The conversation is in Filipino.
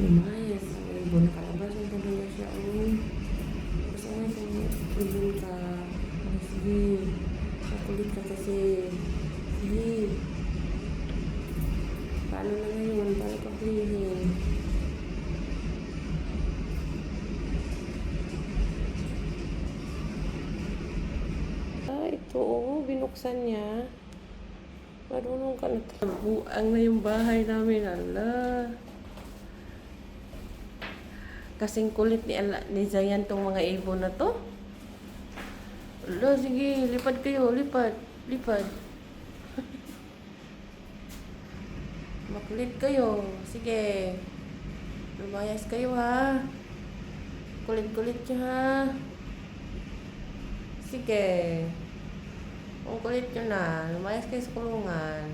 Lumayas. Ang ibon na kalabas. Ang talaga siya. Basta nga kung ibon ka. Sige. Makulit ka kasi. Sige. Paano na ngayon? Paano ka hulihin? Ito binuksan niya. Marunong ka na. Buang na yung bahay namin. Ala. Kasing kulit ni Zayan tong mga ibon na to. Ala, sige, lipad kayo, lipad. Lipad. Makulit kayo. Sige. Lumayas kayo ha. Kulit-kulit nyo ha. Sige. Kung kulit nyo na, lumayas kayo sa kulungan.